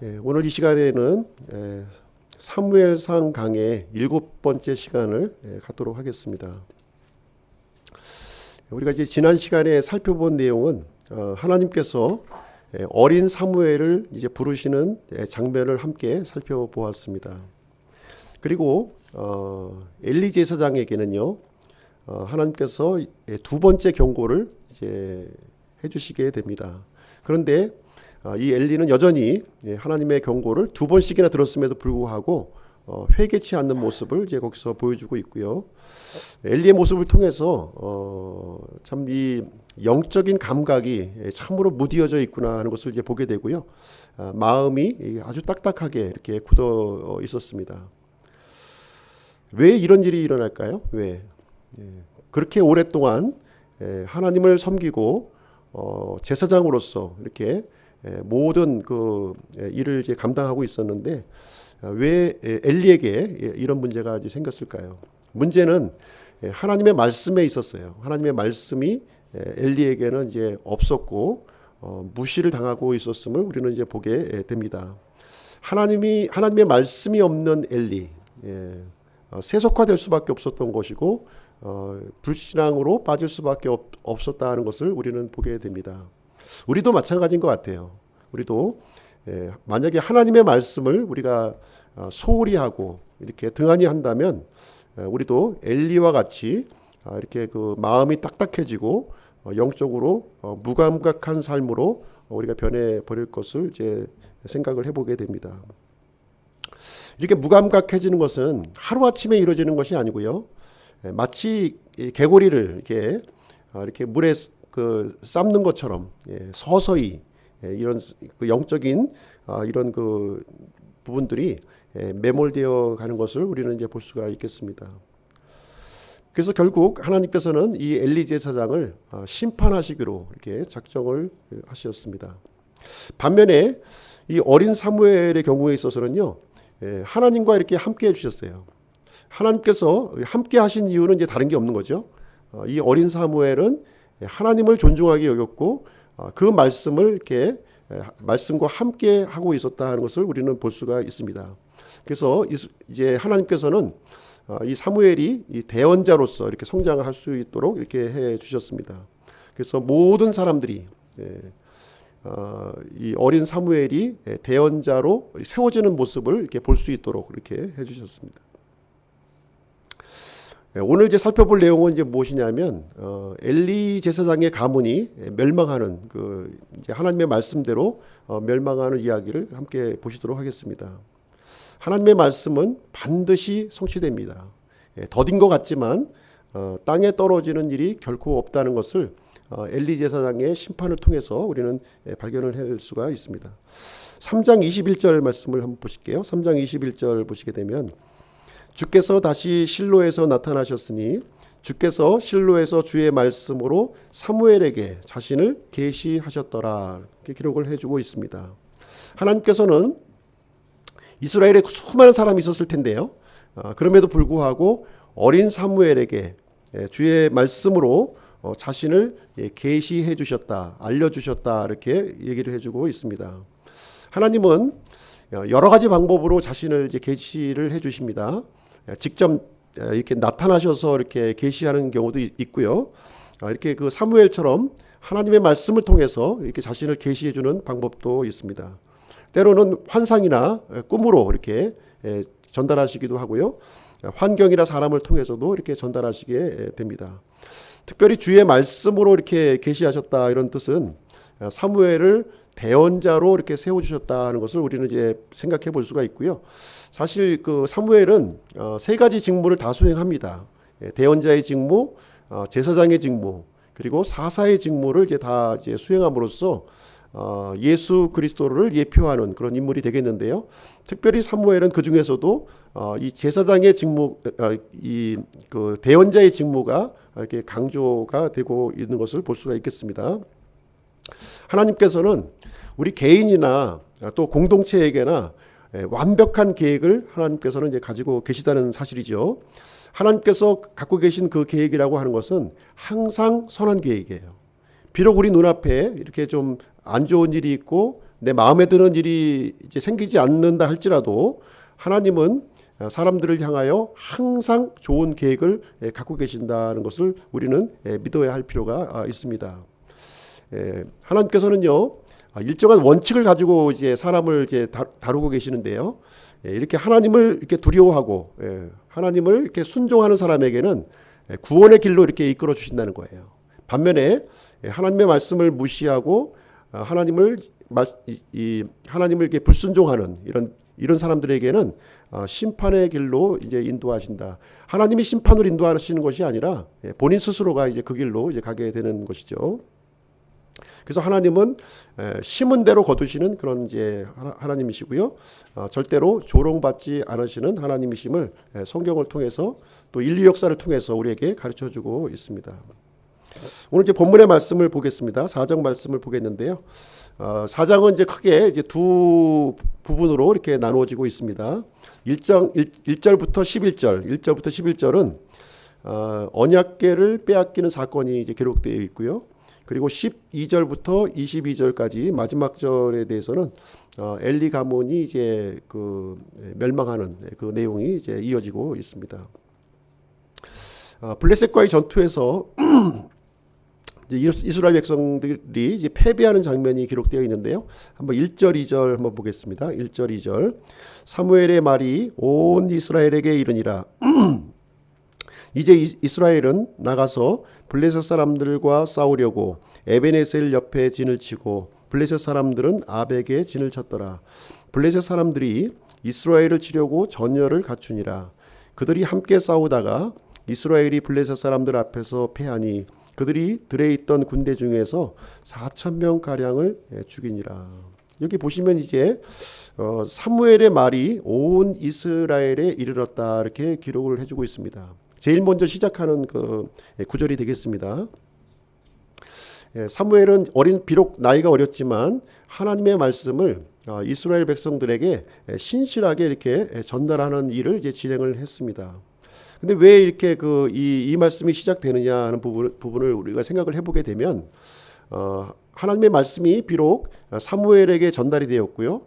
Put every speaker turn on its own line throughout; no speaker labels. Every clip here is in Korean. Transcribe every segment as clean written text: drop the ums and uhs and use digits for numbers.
오늘 이 시간에는 사무엘상 강의 7번째 시간을 갖도록 하겠습니다. 우리가 이제 지난 시간에 살펴본 내용은 하나님께서 어린 사무엘을 이제 부르시는 장면을 함께 살펴보았습니다. 그리고 엘리 제사장에게는요, 하나님께서 두 번째 경고를 이제 해주시게 됩니다. 그런데 이 엘리는 여전히 하나님의 경고를 두 번씩이나 들었음에도 불구하고 회개치 않는 모습을 이제 거기서 보여주고 있고요. 엘리의 모습을 통해서 참 이 영적인 감각이 참으로 무디어져 있구나 하는 것을 이제 보게 되고요. 마음이 아주 딱딱하게 이렇게 굳어 있었습니다. 왜 이런 일이 일어날까요? 왜? 그렇게 오랫동안 하나님을 섬기고 제사장으로서 이렇게 모든 그 일을 이제 감당하고 있었는데 왜 엘리에게 이런 문제가 이제 생겼을까요? 문제는 하나님의 말씀에 있었어요. 하나님의 말씀이 엘리에게는 이제 없었고 무시를 당하고 있었음을 우리는 이제 보게 됩니다. 하나님의 말씀이 없는 엘리, 세속화될 수밖에 없었던 것이고 불신앙으로 빠질 수밖에 없었다는 것을 우리는 보게 됩니다. 우리도 마찬가지인 것 같아요. 우리도 만약에 하나님의 말씀을 우리가 소홀히 하고 이렇게 등한히 한다면 우리도 엘리와 같이 이렇게 그 마음이 딱딱해지고 영적으로 무감각한 삶으로 우리가 변해 버릴 것을 이제 생각을 해보게 됩니다. 이렇게 무감각해지는 것은 하루아침에 이루어지는 것이 아니고요. 마치 개구리를 이렇게 물에 그 삶는 것처럼 서서히 이런 그 영적인 이런 그 부분들이 매몰되어 가는 것을 우리는 이제 볼 수가 있겠습니다. 그래서 결국 하나님께서는 이 엘리 제사장을 심판하시기로 이렇게 작정을 하셨습니다. 반면에 이 어린 사무엘의 경우에 있어서는요, 하나님과 이렇게 함께 해주셨어요. 하나님께서 함께 하신 이유는 이제 다른 게 없는 거죠. 이 어린 사무엘은 하나님을 존중하게 여겼고 그 말씀을 이렇게 말씀과 함께 하고 있었다는 것을 우리는 볼 수가 있습니다. 그래서 이제 하나님께서는 이 사무엘이 이 대언자로서 이렇게 성장할 수 있도록 이렇게 해 주셨습니다. 그래서 모든 사람들이 이 어린 사무엘이 대언자로 세워지는 모습을 이렇게 볼 수 있도록 이렇게 해 주셨습니다. 오늘 이제 살펴볼 내용은 이제 무엇이냐면 엘리 제사장의 가문이 멸망하는 그 이제 하나님의 말씀대로 멸망하는 이야기를 함께 보시도록 하겠습니다. 하나님의 말씀은 반드시 성취됩니다. 더딘 것 같지만 땅에 떨어지는 일이 결코 없다는 것을 엘리 제사장의 심판을 통해서 우리는 발견을 할 수가 있습니다. 3장 21절 말씀을 한번 보실게요. 3장 21절 보시게 되면 주께서 다시 실로에서 나타나셨으니 주께서 실로에서 주의 말씀으로 사무엘에게 자신을 계시하셨더라. 이렇게 기록을 해주고 있습니다. 하나님께서는 이스라엘에 수많은 사람이 있었을 텐데요. 그럼에도 불구하고 어린 사무엘에게 주의 말씀으로 자신을 계시해 주셨다, 알려주셨다 이렇게 얘기를 해주고 있습니다. 하나님은 여러 가지 방법으로 자신을 이제 계시를 해주십니다. 직접 이렇게 나타나셔서 이렇게 계시하는 경우도 있고요. 이렇게 그 사무엘처럼 하나님의 말씀을 통해서 이렇게 자신을 계시해주는 방법도 있습니다. 때로는 환상이나 꿈으로 이렇게 전달하시기도 하고요. 환경이나 사람을 통해서도 이렇게 전달하시게 됩니다. 특별히 주의 말씀으로 이렇게 계시하셨다 이런 뜻은 사무엘을 대언자로 이렇게 세워주셨다는 것을 우리는 이제 생각해 볼 수가 있고요. 사실 그 사무엘은 세 가지 직무를 다 수행합니다. 대언자의 직무, 제사장의 직무, 그리고 사사의 직무를 이제 다 이제 수행함으로써 예수 그리스도를 예표하는 그런 인물이 되겠는데요. 특별히 사무엘은 그 중에서도 이 제사장의 직무, 이 그 대언자의 직무가 이렇게 강조가 되고 있는 것을 볼 수가 있겠습니다. 하나님께서는 우리 개인이나 또 공동체에게나 완벽한 계획을 하나님께서는 이제 가지고 계시다는 사실이죠. 하나님께서 갖고 계신 그 계획이라고 하는 것은 항상 선한 계획이에요. 비록 우리 눈앞에 이렇게 좀 안 좋은 일이 있고 내 마음에 드는 일이 이제 생기지 않는다 할지라도 하나님은 사람들을 향하여 항상 좋은 계획을 갖고 계신다는 것을 우리는 믿어야 할 필요가 있습니다. 하나님께서는요, 일정한 원칙을 가지고 이제 사람을 이제 다루고 계시는데요. 이렇게 하나님을 이렇게 두려워하고 하나님을 이렇게 순종하는 사람에게는 구원의 길로 이렇게 이끌어 주신다는 거예요. 반면에 하나님의 말씀을 무시하고 하나님을 이렇게 불순종하는 이런 사람들에게는 심판의 길로 이제 인도하신다. 하나님이 심판으로 인도하시는 것이 아니라 본인 스스로가 이제 그 길로 이제 가게 되는 것이죠. 그래서 하나님은 심은 대로 거두시는 그런 이제 하나님이시고요. 절대로 조롱받지 않으시는 하나님이심을 성경을 통해서 또 인류 역사를 통해서 우리에게 가르쳐주고 있습니다. 오늘 이제 본문의 말씀을 보겠습니다. 4장 말씀을 보겠는데요. 4장은 이제 크게 이제 두 부분으로 이렇게 나누어지고 있습니다. 1절부터 11절은 언약궤를 빼앗기는 사건이 이제 기록되어 있고요. 그리고 12절부터 22절까지 마지막 절에 대해서는 엘리 가문이 이제 그 멸망하는 그 내용이 이제 이어지고 있습니다. 블레셋과의 전투에서 이스라엘 백성들이 이제 패배하는 장면이 기록되어 있는데요. 한번 1절, 2절 한번 보겠습니다. 1절, 2절. 사무엘의 말이 온 이스라엘에게 이르니라. 이제 이스라엘은 나가서 블레셋 사람들과 싸우려고 에베네셀 옆에 진을 치고 블레셋 사람들은 아벡에 진을 쳤더라. 블레셋 사람들이 이스라엘을 치려고 전열을 갖추니라. 그들이 함께 싸우다가 이스라엘이 블레셋 사람들 앞에서 패하니 그들이 들에 있던 군대 중에서 4,000명 가량을 죽이니라. 여기 보시면 이제 사무엘의 말이 온 이스라엘에 이르렀다 이렇게 기록을 해주고 있습니다. 제일 먼저 시작하는 그 구절이 되겠습니다. 사무엘은 비록 나이가 어렸지만 하나님의 말씀을 이스라엘 백성들에게 신실하게 이렇게 전달하는 일을 이제 진행을 했습니다. 근데 왜 이렇게 이 말씀이 시작되느냐 하는 부분을 우리가 생각을 해보게 되면 하나님의 말씀이 비록 사무엘에게 전달이 되었고요.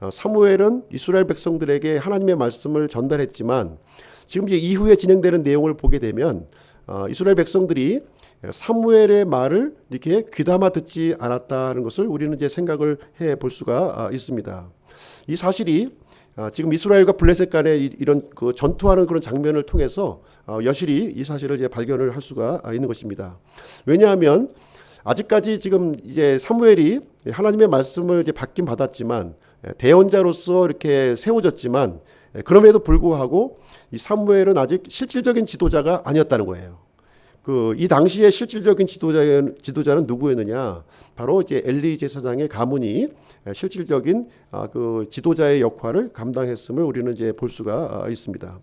사무엘은 이스라엘 백성들에게 하나님의 말씀을 전달했지만 지금 이제 이후에 진행되는 내용을 보게 되면 이스라엘 백성들이 사무엘의 말을 이렇게 귀담아 듣지 않았다는 것을 우리는 이제 생각을 해 볼 수가 있습니다. 이 사실이 지금 이스라엘과 블레셋 간의 이런 그 전투하는 그런 장면을 통해서 여실히 이 사실을 이제 발견을 할 수가 있는 것입니다. 왜냐하면 아직까지 지금 이제 사무엘이 하나님의 말씀을 이제 받긴 받았지만 대언자로서 이렇게 세워졌지만 그럼에도 불구하고 이 사무엘은 아직 실질적인 지도자가 아니었다는 거예요. 이 당시에 실질적인 지도자는 누구였느냐? 바로 이제 엘리 제사장의 가문이 실질적인 그 지도자의 역할을 감당했음을 우리는 이제 볼 수가 있습니다.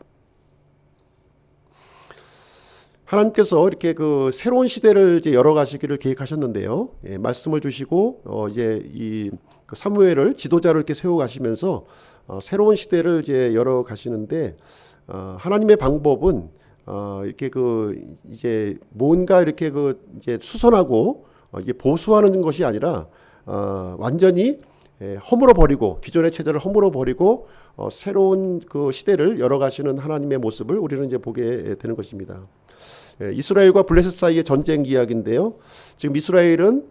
하나님께서 이렇게 그 새로운 시대를 이제 열어가시기를 계획하셨는데요. 말씀을 주시고 이제 그 사무엘을 지도자로 이렇게 세워가시면서 새로운 시대를 이제 열어가시는데 하나님의 방법은 이렇게 이제 뭔가 이렇게 이제 수선하고 이제 보수하는 것이 아니라 완전히 허물어 버리고 기존의 체제를 허물어 버리고 새로운 그 시대를 열어가시는 하나님의 모습을 우리는 이제 보게 되는 것입니다. 이스라엘과 블레셋 사이의 전쟁 이야기인데요. 지금 이스라엘은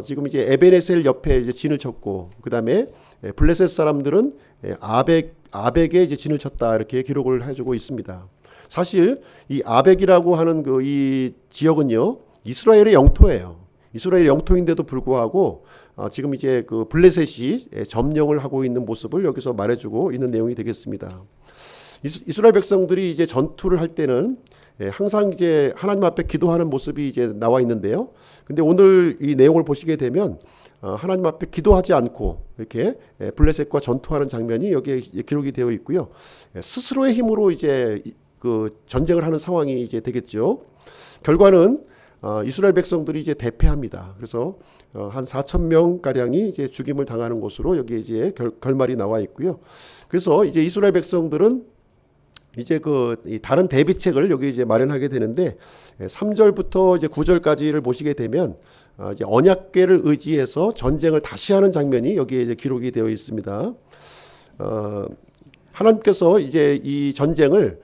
지금 이제 에베네셀 옆에 이제 진을 쳤고 그 다음에 블레셋 사람들은 아벡에 이제 진을 쳤다 이렇게 기록을 해주고 있습니다. 사실 이 아벡이라고 하는 이 지역은요 이스라엘의 영토예요. 이스라엘의 영토인데도 불구하고 지금 이제 그 블레셋이 점령을 하고 있는 모습을 여기서 말해주고 있는 내용이 되겠습니다. 이스라엘 백성들이 이제 전투를 할 때는 항상 이제 하나님 앞에 기도하는 모습이 이제 나와 있는데요. 근데 오늘 이 내용을 보시게 되면 하나님 앞에 기도하지 않고 이렇게 블레셋과 전투하는 장면이 여기에 기록이 되어 있고요. 스스로의 힘으로 이제 그 전쟁을 하는 상황이 이제 되겠죠. 결과는 이스라엘 백성들이 이제 대패합니다. 그래서 한 4,000명 가량이 이제 죽임을 당하는 것으로 여기에 이제 결말이 나와 있고요. 그래서 이제 이스라엘 백성들은 이제 이 다른 대비책을 여기 이제 마련하게 되는데 3절부터 이제 9절까지를 보시게 되면 이제 언약궤를 의지해서 전쟁을 다시 하는 장면이 여기에 이제 기록이 되어 있습니다. 하나님께서 이제 이 전쟁을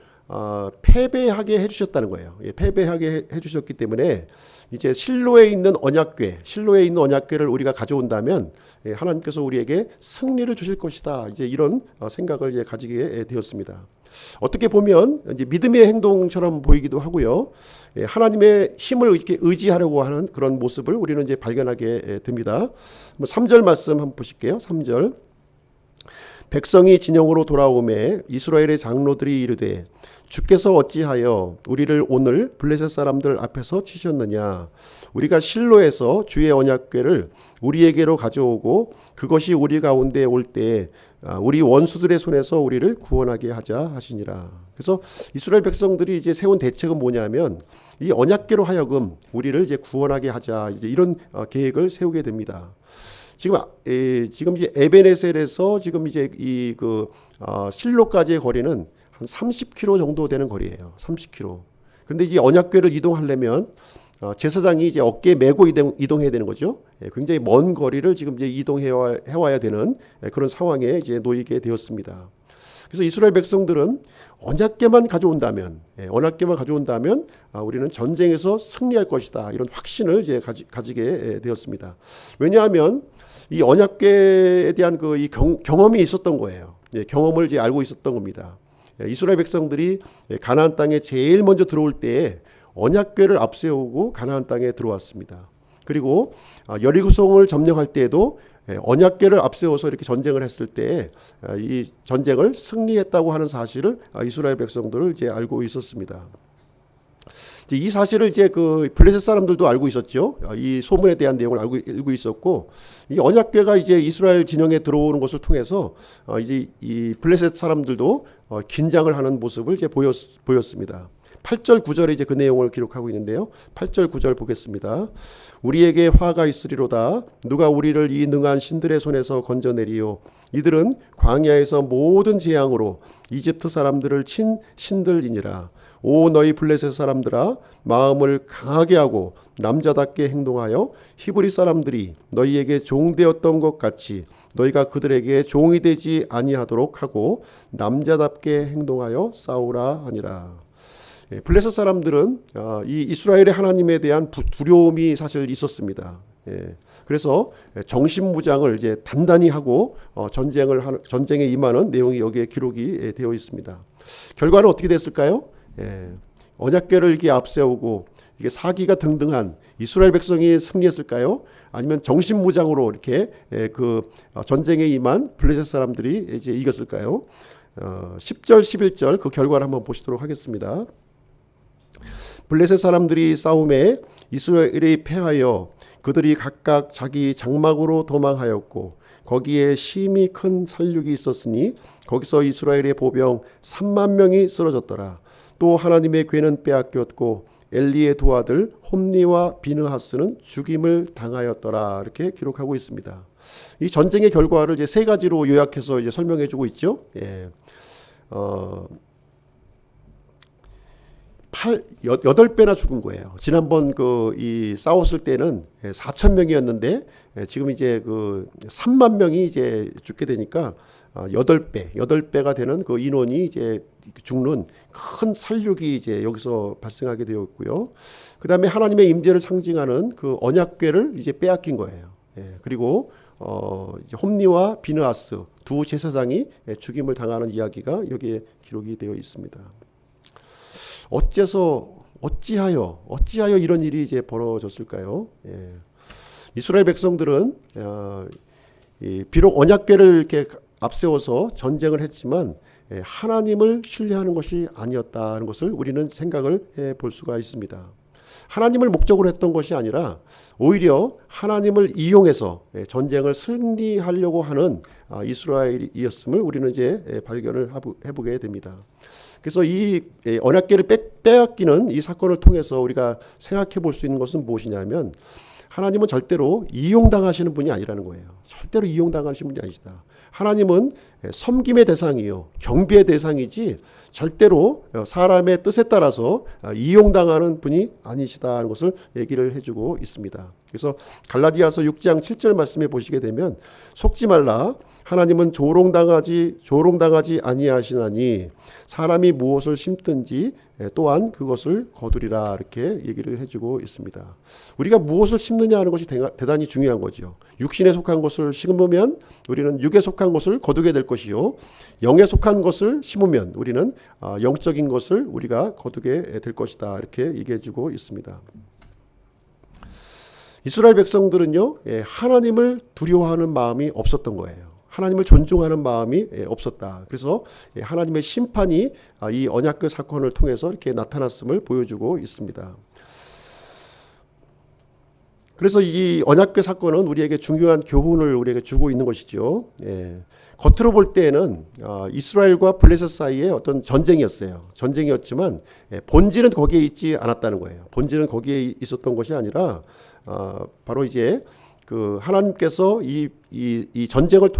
패배하게 해주셨다는 거예요. 패배하게 해주셨기 때문에 이제 실로에 있는 언약궤를 우리가 가져온다면 하나님께서 우리에게 승리를 주실 것이다. 이제 이런 생각을 이제 가지게 되었습니다. 어떻게 보면 이제 믿음의 행동처럼 보이기도 하고요. 하나님의 힘을 이렇게 의지하려고 하는 그런 모습을 우리는 이제 발견하게 됩니다. 3절 말씀 한번 보실게요. 3절. 백성이 진영으로 돌아오매 이스라엘의 장로들이 이르되 주께서 어찌하여 우리를 오늘 블레셋 사람들 앞에서 치셨느냐. 우리가 실로에서 주의 언약궤를 우리에게로 가져오고 그것이 우리 가운데 올 때 우리 원수들의 손에서 우리를 구원하게 하자 하시니라. 그래서 이스라엘 백성들이 이제 세운 대책은 뭐냐면 이 언약궤로 하여금 우리를 이제 구원하게 하자, 이제 이런 계획을 세우게 됩니다. 지금 이제 에베네셀에서 지금 이제 실로까지의 거리는 한 30km 정도 되는 거리예요. 30km. 근데 이제 언약궤를 이동하려면 제사장이 이제 어깨에 메고 이동해야 되는 거죠. 굉장히 먼 거리를 지금 이제 해와야 되는 그런 상황에 이제 놓이게 되었습니다. 그래서 이스라엘 백성들은 언약궤만 가져온다면 우리는 전쟁에서 승리할 것이다. 이런 확신을 이제 가지게 되었습니다. 왜냐하면 이 언약궤에 대한 이 경험이 있었던 거예요. 경험을 이제 알고 있었던 겁니다. 이스라엘 백성들이 가나안 땅에 제일 먼저 들어올 때에 언약궤를 앞세우고 가나안 땅에 들어왔습니다. 그리고 여리고성을 점령할 때에도 언약궤를 앞세워서 이렇게 전쟁을 했을 때 이 전쟁을 승리했다고 하는 사실을 이스라엘 백성들을 이제 알고 있었습니다. 이 사실을 이제 블레셋 사람들도 알고 있었죠. 이 소문에 대한 내용을 알고 있었고, 이 언약궤가 이제 이스라엘 진영에 들어오는 것을 통해서 이제 이 블레셋 사람들도 긴장을 하는 모습을 이제 보였습니다. 8절 9절에 이제 그 내용을 기록하고 있는데요. 8절 9절 보겠습니다. 우리에게 화가 있으리로다. 누가 우리를 이 능한 신들의 손에서 건져내리요. 이들은 광야에서 모든 재앙으로 이집트 사람들을 친 신들이니라. 오 너희 블레셋 사람들아, 마음을 강하게 하고 남자답게 행동하여 히브리 사람들이 너희에게 종되었던 것 같이 너희가 그들에게 종이 되지 아니하도록 하고 남자답게 행동하여 싸우라 하니라. 블레셋 사람들은 이 이스라엘의 하나님에 대한 두려움이 사실 있었습니다. 그래서 정신무장을 이제 단단히 하고 전쟁에 임하는 내용이 여기에 기록이 되어 있습니다. 결과는 어떻게 됐을까요? 언약궤를 이렇게 앞세우고 이게 사기가 등등한 이스라엘 백성이 승리했을까요? 아니면 정신무장으로 이렇게 전쟁에 임한 블레셋 사람들이 이제 이겼을까요? 10절 11절 그 결과를 한번 보시도록 하겠습니다. 블레셋 사람들이 싸움에 이스라엘이 패하여 그들이 각각 자기 장막으로 도망하였고 거기에 심히 큰 살육이 있었으니 거기서 이스라엘의 보병 3만 명이 쓰러졌더라. 또 하나님의 궤는 빼앗겼고 엘리의 두 아들 홈니와 비느하스는 죽임을 당하였더라. 이렇게 기록하고 있습니다. 이 전쟁의 결과를 이제 세 가지로 요약해서 이제 설명해주고 있죠. 8배나 죽은 거예요. 지난번 이 싸웠을 때는 4천 명이었는데 지금 이제 3만 명이 이제 죽게 되니까 8배가 되는 그 인원이 이제 죽는 큰 살육이 이제 여기서 발생하게 되었고요. 그 다음에 하나님의 임재를 상징하는 그 언약궤를 이제 빼앗긴 거예요. 그리고 이제 홈니와 비느하스 두 제사장이 죽임을 당하는 이야기가 여기에 기록이 되어 있습니다. 어찌하여 이런 일이 이제 벌어졌을까요? 이스라엘 백성들은 비록 언약궤를 이렇게 앞세워서 전쟁을 했지만 하나님을 신뢰하는 것이 아니었다는 것을 우리는 생각을 해볼 수가 있습니다. 하나님을 목적으로 했던 것이 아니라 오히려 하나님을 이용해서 전쟁을 승리하려고 하는 이스라엘이었음을 우리는 이제 발견을 해보게 됩니다. 그래서 이 언약궤를 빼앗기는 이 사건을 통해서 우리가 생각해 볼 수 있는 것은 무엇이냐면 하나님은 절대로 이용당하시는 분이 아니라는 거예요. 절대로 이용당하시는 분이 아니시다. 하나님은 섬김의 대상이요, 경배의 대상이지 절대로 사람의 뜻에 따라서 이용당하는 분이 아니시다는 것을 얘기를 해주고 있습니다. 그래서 갈라디아서 6장 7절 말씀에 보시게 되면 속지 말라. 하나님은 조롱당하지 아니하시나니 사람이 무엇을 심든지 또한 그것을 거두리라, 이렇게 얘기를 해주고 있습니다. 우리가 무엇을 심느냐 하는 것이 대단히 중요한 거죠. 육신에 속한 것을 심으면 우리는 육에 속한 것을 거두게 될 것이요, 영에 속한 것을 심으면 우리는 영적인 것을 우리가 거두게 될 것이다, 이렇게 얘기해주고 있습니다. 이스라엘 백성들은요, 하나님을 두려워하는 마음이 없었던 거예요. 하나님을 존중하는 마음이 없었다. 그래서 하나님의 심판이 이 언약궤 사건을 통해서 이렇게 나타났음을 보여주고 있습니다. 그래서 이 언약궤 사건은 우리에게 중요한 교훈을 우리에게 주고 있는 것이죠. 겉으로 볼 때는 이스라엘과 블레셋 사이에 어떤 전쟁이었어요. 전쟁이었지만 본질은 거기에 있지 않았다는 거예요. 본질은 거기에 있었던 것이 아니라 바로 이제 그 하나님께서 이 전쟁을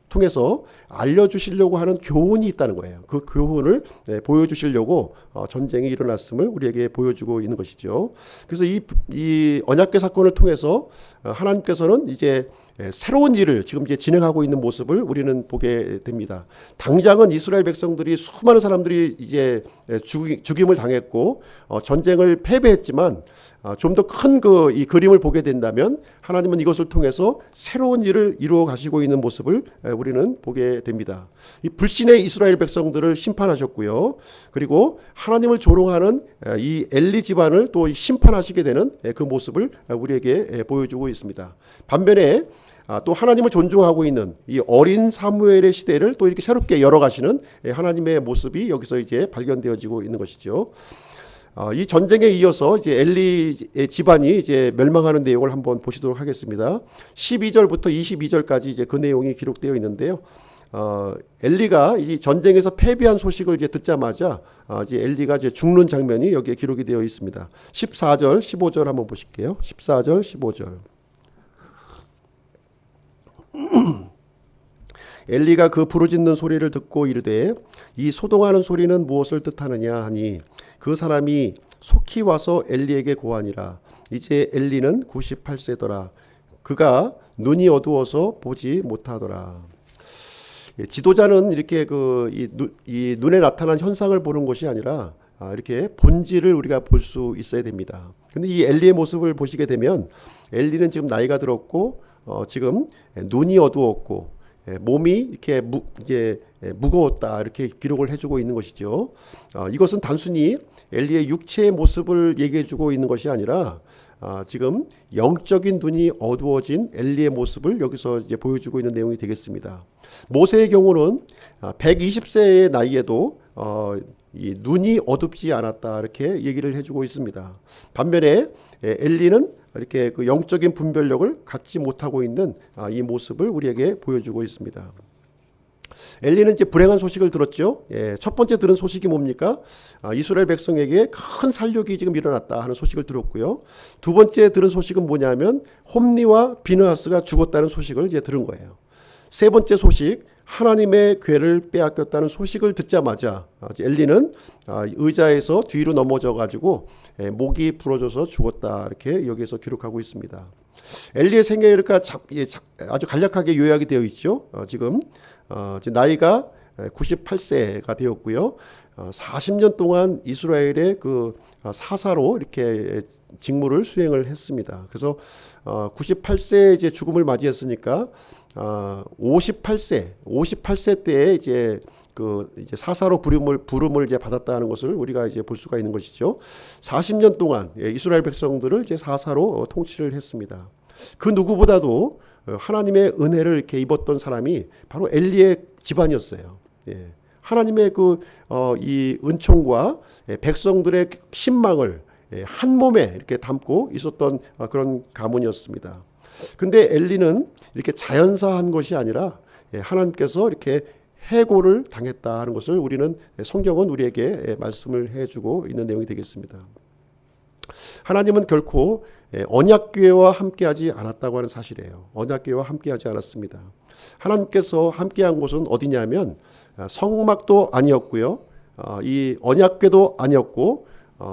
통해서 알려주시려고 하는 교훈이 있다는 거예요. 그 교훈을 보여주시려고 전쟁이 일어났음을 우리에게 보여주고 있는 것이죠. 그래서 이 언약궤 사건을 통해서 하나님께서는 이제 새로운 일을 지금 이제 진행하고 있는 모습을 우리는 보게 됩니다. 당장은 이스라엘 백성들이 수많은 사람들이 이제 죽임을 당했고 전쟁을 패배했지만 좀 더 큰 이 그림을 보게 된다면 하나님은 이것을 통해서 새로운 일을 이루어 가시고 있는 모습을 우리는 보게 됩니다. 이 불신의 이스라엘 백성들을 심판하셨고요. 그리고 하나님을 조롱하는 이 엘리 집안을 또 심판하시게 되는 그 모습을 우리에게 보여주고 있습니다. 반면에 또 하나님을 존중하고 있는 이 어린 사무엘의 시대를 또 이렇게 새롭게 열어가시는 하나님의 모습이 여기서 이제 발견되어지고 있는 것이죠. 이 전쟁에 이어서 이제 엘리의 집안이 이제 멸망하는 내용을 한번 보시도록 하겠습니다. 12절부터 22절까지 이제 그 내용이 기록되어 있는데요. 엘리가 이 전쟁에서 패배한 소식을 이제 듣자마자 이제 엘리가 이제 죽는 장면이 여기에 기록이 되어 있습니다. 14절, 15절 한번 보실게요. 14절, 15절. 엘리가 그 부르짖는 소리를 듣고 이르되 이 소동하는 소리는 무엇을 뜻하느냐 하니 그 사람이 속히 와서 엘리에게 고하니라. 이제 엘리는 98세더라. 그가 눈이 어두워서 보지 못하더라. 지도자는 이렇게 이 눈에 나타난 현상을 보는 것이 아니라 이렇게 본질을 우리가 볼 수 있어야 됩니다. 근데 이 엘리의 모습을 보시게 되면 엘리는 지금 나이가 들었고 지금 눈이 어두웠고 몸이 이렇게 이제 무거웠다, 이렇게 기록을 해주고 있는 것이죠. 이것은 단순히 엘리의 육체의 모습을 얘기해주고 있는 것이 아니라 지금 영적인 눈이 어두워진 엘리의 모습을 여기서 이제 보여주고 있는 내용이 되겠습니다. 모세의 경우는 120세의 나이에도 이 눈이 어둡지 않았다, 이렇게 얘기를 해주고 있습니다. 반면에 엘리는 이렇게 그 영적인 분별력을 갖지 못하고 있는 이 모습을 우리에게 보여주고 있습니다. 엘리는 이제 불행한 소식을 들었죠. 첫 번째 들은 소식이 뭡니까? 이스라엘 백성에게 큰 살육이 지금 일어났다 하는 소식을 들었고요. 두 번째 들은 소식은 뭐냐면 홈리와 비느하스가 죽었다는 소식을 이제 들은 거예요. 세 번째 소식, 하나님의 궤를 빼앗겼다는 소식을 듣자마자 엘리는 의자에서 뒤로 넘어져 가지고 목이 부러져서 죽었다, 이렇게 여기에서 기록하고 있습니다. 엘리의 생애가 이렇게 아주 간략하게 요약이 되어 있죠. 지금 나이가 98세가 되었고요. 40년 동안 이스라엘의 그 사사로 이렇게 직무를 수행을 했습니다. 그래서 98세 이제 죽음을 맞이했으니까 58세 때에 이제 이제 사사로 부름을 이제 받았다는 것을 우리가 이제 볼 수가 있는 것이죠. 40년 동안 이스라엘 백성들을 이제 사사로 통치를 했습니다. 그 누구보다도 하나님의 은혜를 이렇게 입었던 사람이 바로 엘리의 집안이었어요. 하나님의 이 은총과 백성들의 신망을 한 몸에 이렇게 담고 있었던 그런 가문이었습니다. 근데 엘리는 이렇게 자연사한 것이 아니라 하나님께서 이렇게 해고를 당했다 하는 것을 성경은 우리에게 말씀을 해주고 있는 내용이 되겠습니다. 하나님은 결코 언약궤와 함께하지 않았다고 하는 사실이에요. 언약궤와 함께하지 않았습니다. 하나님께서 함께한 곳은 어디냐면 성막도 아니었고요. 이 언약궤도 아니었고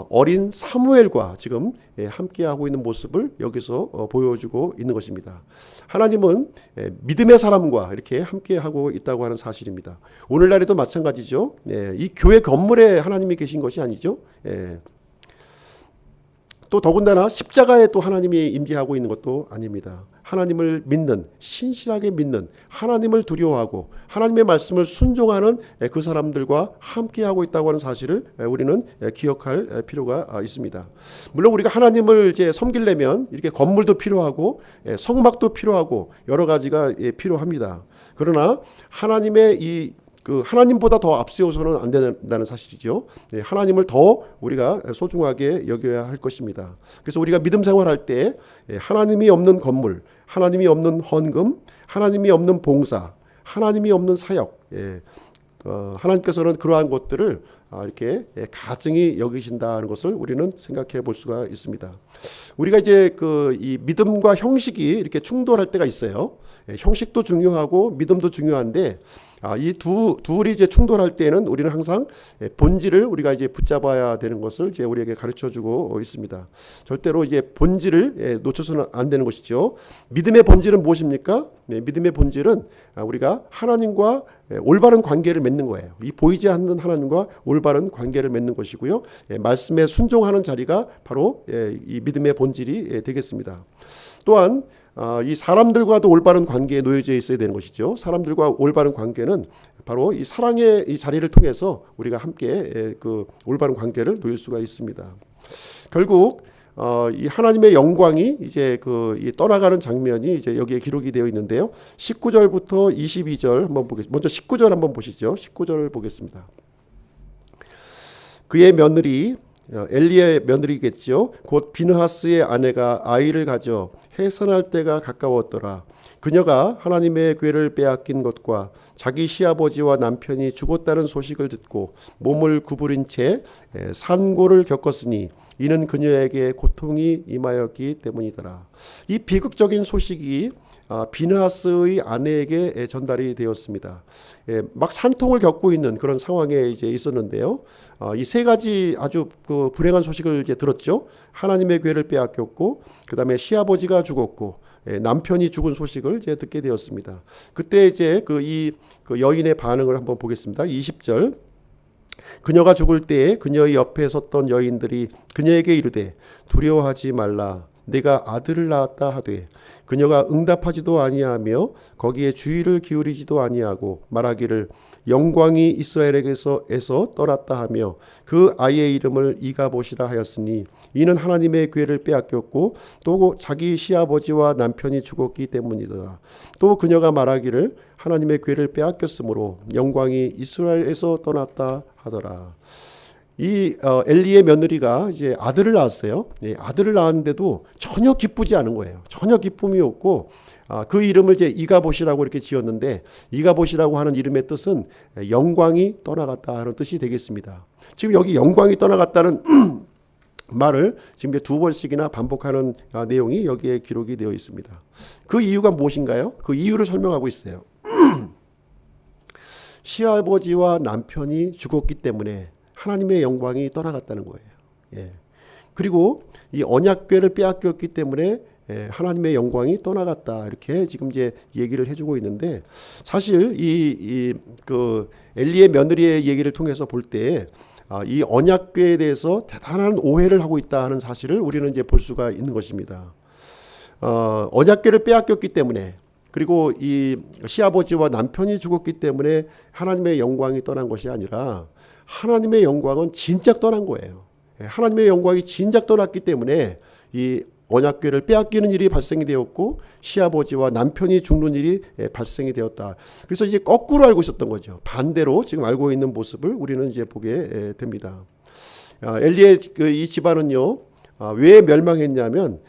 어린 사무엘과 지금 함께하고 있는 모습을 여기서 보여주고 있는 것입니다. 하나님은 믿음의 사람과 이렇게 함께하고 있다고 하는 사실입니다. 오늘날에도 마찬가지죠. 이 교회 건물에 하나님이 계신 것이 아니죠. 또 더군다나 십자가에 또 하나님이 임재하고 있는 것도 아닙니다. 하나님을 믿는, 신실하게 믿는, 하나님을 두려워하고 하나님의 말씀을 순종하는 그 사람들과 함께하고 있다고 하는 사실을 우리는 기억할 필요가 있습니다. 물론 우리가 하나님을 이제 섬기려면 이렇게 건물도 필요하고 성막도 필요하고 여러 가지가 필요합니다. 그러나 하나님의 하나님보다 더 앞세워서는 안 된다는 사실이죠. 하나님을 더 우리가 소중하게 여겨야 할 것입니다. 그래서 우리가 믿음 생활할 때 하나님이 없는 건물, 하나님이 없는 헌금, 하나님이 없는 봉사, 하나님이 없는 사역, 하나님께서는 그러한 것들을 이렇게 가증히 여기신다는 것을 우리는 생각해 볼 수가 있습니다. 우리가 이제 이 믿음과 형식이 이렇게 충돌할 때가 있어요. 형식도 중요하고 믿음도 중요한데 이 둘이 이제 충돌할 때는 우리는 항상 본질을 우리가 이제 붙잡아야 되는 것을 이제 우리에게 가르쳐 주고 있습니다. 절대로 이제 본질을 놓쳐서는 안 되는 것이죠. 믿음의 본질은 무엇입니까? 믿음의 본질은 우리가 하나님과 올바른 관계를 맺는 거예요. 이 보이지 않는 하나님과 올바른 관계를 맺는 것이고요. 말씀에 순종하는 자리가 바로 이 믿음의 본질이 되겠습니다. 또한 이 사람들과도 올바른 관계에 놓여져 있어야 되는 것이죠. 사람들과 올바른 관계는 바로 이 사랑의 이 자리를 통해서 우리가 함께 그 올바른 관계를 놓일 수가 있습니다. 결국 이 하나님의 영광이 이제 이 떠나가는 장면이 이제 여기에 기록이 되어 있는데요. 19절부터 22절 한번 보겠습니다. 먼저 19절 한번 보시죠. 19절을 보겠습니다. 그의 며느리 엘리의 며느리겠죠. 곧 비느하스의 아내가 아이를 가져 해산할 때가 가까웠더라. 그녀가 하나님의 궤를 빼앗긴 것과 자기 시아버지와 남편이 죽었다는 소식을 듣고 몸을 구부린 채 산고를 겪었으니 이는 그녀에게 고통이 임하였기 때문이더라. 이 비극적인 소식이 비느하스의 아내에게 전달이 되었습니다. 막 산통을 겪고 있는 그런 상황에 이제 있었는데요. 이 세 가지 아주 불행한 소식을 이제 들었죠. 하나님의 궤를 빼앗겼고, 그 다음에 시아버지가 죽었고, 남편이 죽은 소식을 이제 듣게 되었습니다. 그때 이제 이 여인의 반응을 한번 보겠습니다. 20절. 그녀가 죽을 때에 그녀의 옆에 섰던 여인들이 그녀에게 이르되 두려워하지 말라. 내가 아들을 낳았다 하되 그녀가 응답하지도 아니하며 거기에 주의를 기울이지도 아니하고 말하기를 영광이 이스라엘에게서 떠났다 하며 그 아이의 이름을 이가봇이라 하였으니 이는 하나님의 궤를 빼앗겼고 또 자기 시아버지와 남편이 죽었기 때문이더라. 또 그녀가 말하기를 하나님의 궤를 빼앗겼으므로 영광이 이스라엘에서 떠났다 하더라. 이 엘리의 며느리가 이제 아들을 낳았어요. 아들을 낳았는데도 전혀 기쁘지 않은 거예요. 전혀 기쁨이 없고 그 이름을 이제 이가봇이라고 이렇게 지었는데 이가봇이라고 하는 이름의 뜻은 영광이 떠나갔다 하는 뜻이 되겠습니다. 지금 여기 영광이 떠나갔다는 말을 지금 두 번씩이나 반복하는 내용이 여기에 기록이 되어 있습니다. 그 이유가 무엇인가요? 그 이유를 설명하고 있어요. 시아버지와 남편이 죽었기 때문에 하나님의 영광이 떠나갔다는 거예요. 그리고 이 언약궤를 빼앗겼기 때문에 하나님의 영광이 떠나갔다. 이렇게 지금 이제 얘기를 해주고 있는데 사실 그 엘리의 며느리의 얘기를 통해서 볼 때 이 언약궤에 대해서 대단한 오해를 하고 있다 하는 사실을 우리는 이제 볼 수가 있는 것입니다. 언약궤를 빼앗겼기 때문에 그리고 이 시아버지와 남편이 죽었기 때문에 하나님의 영광이 떠난 것이 아니라 하나님의 영광은 진작 떠난 거예요. 하나님의 영광이 진작 떠났기 때문에 이 언약궤를 빼앗기는 일이 발생이 되었고 시아버지와 남편이 죽는 일이 발생이 되었다. 그래서 이제 거꾸로 알고 있었던 거죠. 반대로 지금 알고 있는 모습을 우리는 이제 보게 됩니다. 엘리의 이 집안은요 왜 멸망했냐면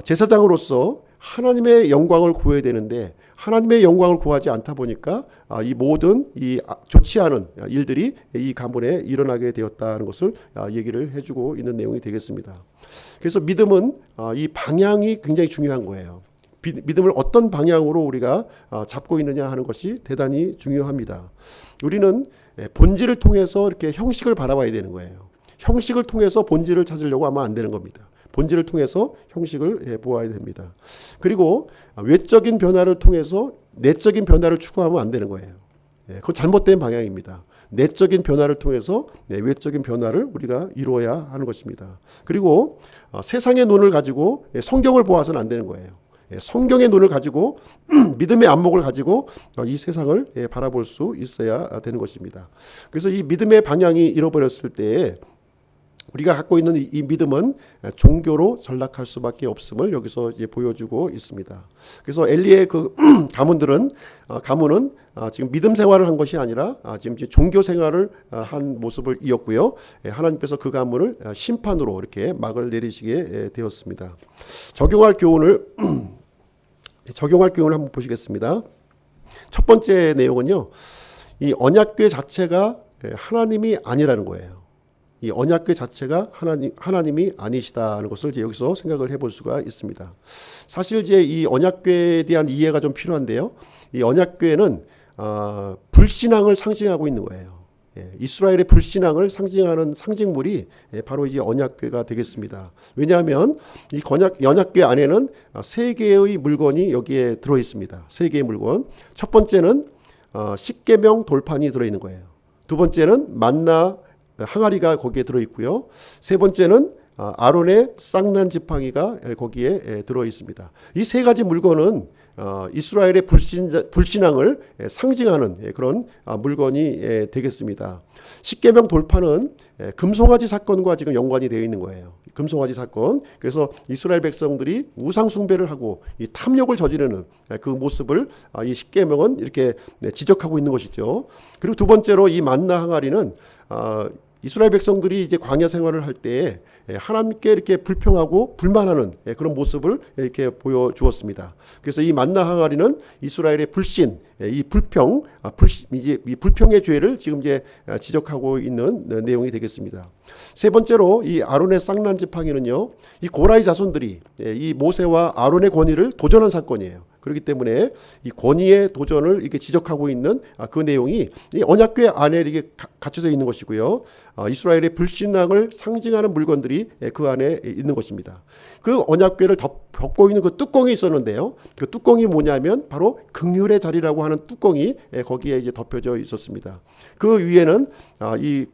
제사장으로서 하나님의 영광을 구해야 되는데 하나님의 영광을 구하지 않다 보니까 이 모든 이 좋지 않은 일들이 이 가문에 일어나게 되었다는 것을 얘기를 해주고 있는 내용이 되겠습니다. 그래서 믿음은 이 방향이 굉장히 중요한 거예요. 믿음을 어떤 방향으로 우리가 잡고 있느냐 하는 것이 대단히 중요합니다. 우리는 본질을 통해서 이렇게 형식을 바라봐야 되는 거예요. 형식을 통해서 본질을 찾으려고 하면 안 되는 겁니다. 본질을 통해서 형식을 보아야 됩니다. 그리고 외적인 변화를 통해서 내적인 변화를 추구하면 안 되는 거예요. 그건 잘못된 방향입니다. 내적인 변화를 통해서 외적인 변화를 우리가 이루어야 하는 것입니다. 그리고 세상의 눈을 가지고 성경을 보아서는 안 되는 거예요. 성경의 눈을 가지고 믿음의 안목을 가지고 이 세상을 바라볼 수 있어야 되는 것입니다. 그래서 이 믿음의 방향이 잃어버렸을 때 우리가 갖고 있는 이 믿음은 종교로 전락할 수밖에 없음을 여기서 이제 보여주고 있습니다. 그래서 엘리의 그 가문은 지금 믿음 생활을 한 것이 아니라 지금 이제 종교 생활을 한 모습을 이었고요. 하나님께서 그 가문을 심판으로 이렇게 막을 내리시게 되었습니다. 적용할 교훈을 한번 보시겠습니다. 첫 번째 내용은요, 이 언약궤 자체가 하나님이 아니라는 거예요. 이 언약궤 자체가 하나님이 아니시다는 것을 이제 여기서 생각을 해볼 수가 있습니다. 사실 이제 이 언약궤에 대한 이해가 좀 필요한데요. 이 언약궤는 불신앙을 상징하고 있는 거예요. 이스라엘의 불신앙을 상징하는 상징물이 바로 이제 언약궤가 되겠습니다. 왜냐하면 이 언약궤 안에는 세 개의 물건이 여기에 들어 있습니다. 세 개의 물건. 첫 번째는 십계명 돌판이 들어 있는 거예요. 두 번째는 만나 항아리가 거기에 들어 있고요. 세 번째는 아론의 쌍난 지팡이가 거기에 들어 있습니다. 이 세 가지 물건은 이스라엘의 불신앙을 상징하는 그런 물건이 되겠습니다. 십계명 돌판은 금송아지 사건과 지금 연관이 되어 있는 거예요. 금송아지 사건. 그래서 이스라엘 백성들이 우상 숭배를 하고 이 탐욕을 저지르는 그 모습을 이 십계명은 이렇게 지적하고 있는 것이죠. 그리고 두 번째로 이 만나 항아리는 이스라엘 백성들이 이제 광야 생활을 할 때 하나님께 이렇게 불평하고 불만하는 그런 모습을 이렇게 보여주었습니다. 그래서 이 만나 항아리는 이스라엘의 불신, 이 불평, 이 불평의 죄를 지금 이제 지적하고 있는 내용이 되겠습니다. 세 번째로 이 아론의 쌍난 지팡이는요, 이 고라의 자손들이 이 모세와 아론의 권위를 도전한 사건이에요. 그렇기 때문에 이 권위의 도전을 이렇게 지적하고 있는 그 내용이 이 언약궤 안에 이렇게 갇혀져 있는 것이고요. 이스라엘의 불신앙을 상징하는 물건들이 그 안에 있는 것입니다. 그 언약궤를 덮고 있는 그 뚜껑이 있었는데요. 그 뚜껑이 뭐냐면 바로 긍휼의 자리라고 하는 뚜껑이 거기에 이제 덮여져 있었습니다. 그 위에는 이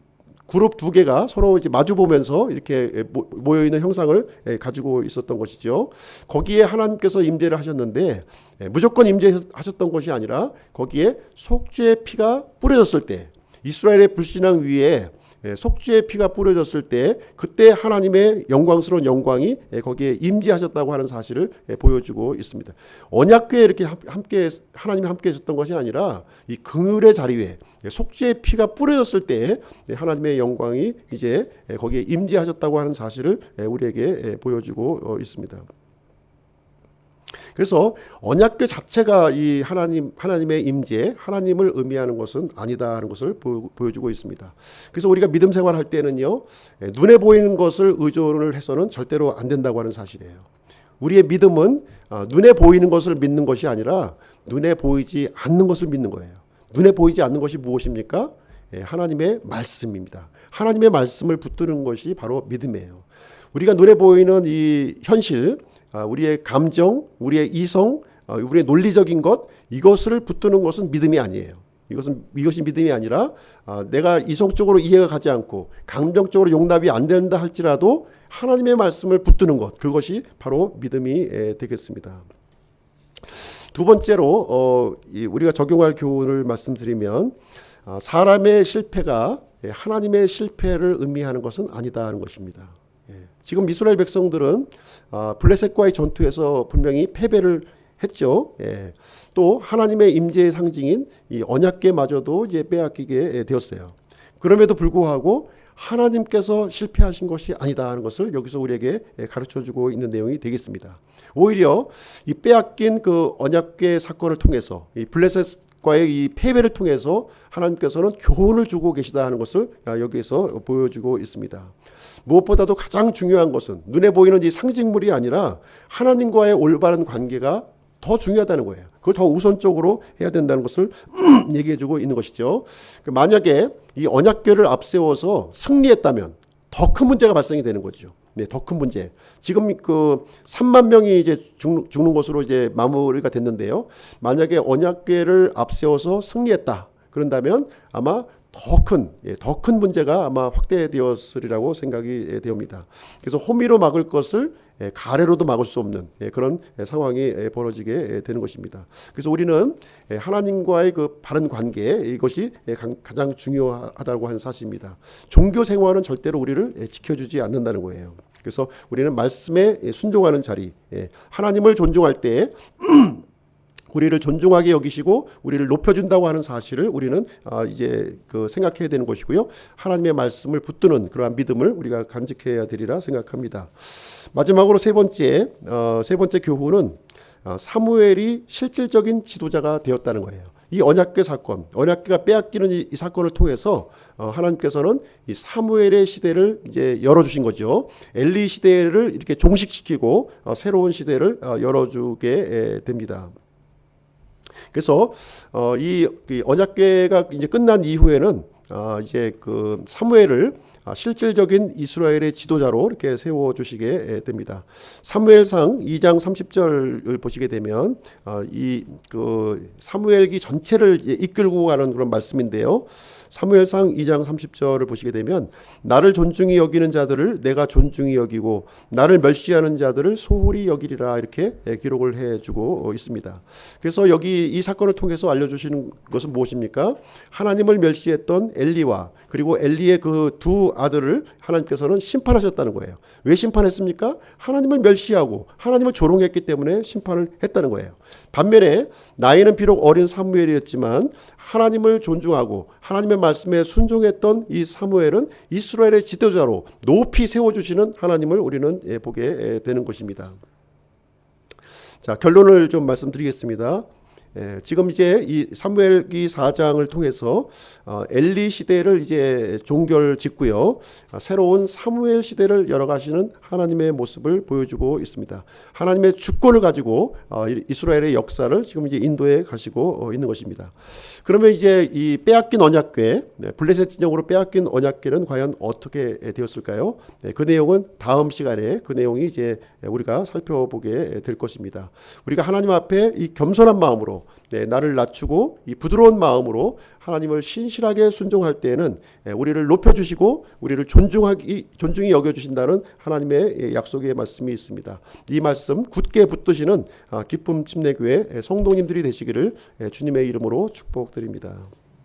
그룹 두 개가 서로 이제 마주 보면서 이렇게 모여 있는 형상을 가지고 있었던 것이죠. 거기에 하나님께서 임재를 하셨는데 무조건 임재하셨던 것이 아니라 거기에 속죄의 피가 뿌려졌을 때, 이스라엘의 불신앙 위에 속죄의 피가 뿌려졌을 때 그때 하나님의 영광스러운 영광이 거기에 임재하셨다고 하는 사실을 보여주고 있습니다. 언약궤에 이렇게 함께 하나님이 함께 하셨던 것이 아니라 이 긍휼의 자리 위에 속죄의 피가 뿌려졌을 때 하나님의 영광이 이제 거기에 임재하셨다고 하는 사실을 우리에게 보여주고 있습니다. 그래서 언약궤 자체가 이 하나님의 임재, 하나님을 의미하는 것은 아니다라는 것을 보여주고 있습니다. 그래서 우리가 믿음 생활할 때는요, 눈에 보이는 것을 의존을 해서는 절대로 안 된다고 하는 사실이에요. 우리의 믿음은 눈에 보이는 것을 믿는 것이 아니라 눈에 보이지 않는 것을 믿는 거예요. 눈에 보이지 않는 것이 무엇입니까? 하나님의 말씀입니다. 하나님의 말씀을 붙드는 것이 바로 믿음이에요. 우리가 눈에 보이는 이 현실, 우리의 감정, 우리의 이성, 우리의 논리적인 것, 이것을 붙드는 것은 믿음이 아니에요. 이것이 믿음이 아니라 내가 이성적으로 이해가 가지 않고 감정적으로 용납이 안 된다 할지라도 하나님의 말씀을 붙드는 것, 그것이 바로 믿음이 되겠습니다. 두 번째로 우리가 적용할 교훈을 말씀드리면 사람의 실패가 하나님의 실패를 의미하는 것은 아니다는 것입니다. 지금 이스라엘 백성들은 블레셋과의 전투에서 분명히 패배를 했죠. 또 하나님의 임재의 상징인 이 언약궤마저도 이제 빼앗기게 되었어요. 그럼에도 불구하고 하나님께서 실패하신 것이 아니다 하는 것을 여기서 우리에게 가르쳐주고 있는 내용이 되겠습니다. 오히려 이 빼앗긴 그 언약궤 사건을 통해서 이 블레셋과의 이 패배를 통해서 하나님께서는 교훈을 주고 계시다 하는 것을 여기에서 보여주고 있습니다. 무엇보다도 가장 중요한 것은 눈에 보이는 이 상징물이 아니라 하나님과의 올바른 관계가 더 중요하다는 거예요. 그걸 더 우선적으로 해야 된다는 것을 얘기해주고 있는 것이죠. 만약에 이 언약궤를 앞세워서 승리했다면 더 큰 문제가 발생이 되는 거죠. 네, 더 큰 문제. 지금 그 3만 명이 이제 죽는 것으로 이제 마무리가 됐는데요. 만약에 언약궤를 앞세워서 승리했다. 그런다면 아마 더 큰 문제가 아마 확대되었으리라고 생각이 되옵니다. 그래서 호미로 막을 것을 가래로도 막을 수 없는 그런 상황이 벌어지게 되는 것입니다. 그래서 우리는 하나님과의 그 바른 관계, 이것이 가장 중요하다고 하는 사실입니다. 종교 생활은 절대로 우리를 지켜주지 않는다는 거예요. 그래서 우리는 말씀에 순종하는 자리, 하나님을 존중할 때 우리를 존중하게 여기시고 우리를 높여준다고 하는 사실을 우리는 이제 그 생각해야 되는 것이고요. 하나님의 말씀을 붙드는 그러한 믿음을 우리가 간직해야 되리라 생각합니다. 마지막으로 세 번째 교훈은 사무엘이 실질적인 지도자가 되었다는 거예요. 이 언약궤 사건, 언약궤가 빼앗기는 이 사건을 통해서 하나님께서는 이 사무엘의 시대를 이제 열어주신 거죠. 엘리 시대를 이렇게 종식시키고 새로운 시대를 열어주게 됩니다. 그래서 이 언약궤가 이제 끝난 이후에는 이제 그 사무엘을 실질적인 이스라엘의 지도자로 이렇게 세워 주시게 됩니다. 사무엘상 2장 30절을 보시게 되면 이 그 사무엘기 전체를 이끌고 가는 그런 말씀인데요. 사무엘상 2장 30절을 보시게 되면 나를 존중히 여기는 자들을 내가 존중히 여기고 나를 멸시하는 자들을 소홀히 여기리라 이렇게 기록을 해주고 있습니다. 그래서 여기 이 사건을 통해서 알려주시는 것은 무엇입니까? 하나님을 멸시했던 엘리와 그리고 엘리의 그 두 아들을 하나님께서는 심판하셨다는 거예요. 왜 심판했습니까? 하나님을 멸시하고 하나님을 조롱했기 때문에 심판을 했다는 거예요. 반면에 나이는 비록 어린 사무엘이었지만 하나님을 존중하고 하나님의 말씀에 순종했던 이 사무엘은 이스라엘의 지도자로 높이 세워주시는 하나님을 우리는 보게 되는 것입니다. 자, 결론을 좀 말씀드리겠습니다. 지금 이제 이 사무엘기 4장을 통해서 엘리 시대를 이제 종결 짓고요. 새로운 사무엘 시대를 열어가시는 하나님의 모습을 보여주고 있습니다. 하나님의 주권을 가지고 이스라엘의 역사를 지금 이제 인도해 가시고 있는 것입니다. 그러면 이제 이 빼앗긴 언약궤, 블레셋 진영으로 빼앗긴 언약궤는 과연 어떻게 되었을까요? 그 내용은 다음 시간에 그 내용이 이제 우리가 살펴보게 될 것입니다. 우리가 하나님 앞에 이 겸손한 마음으로 나를 낮추고 이 부드러운 마음으로 하나님을 신실하게 순종할 때에는 우리를 높여주시고 우리를 존중히 여겨주신다는 하나님의 약속의 말씀이 있습니다. 이 말씀 굳게 붙드시는 기쁨 침례교회 성도님들이 되시기를 주님의 이름으로 축복드립니다.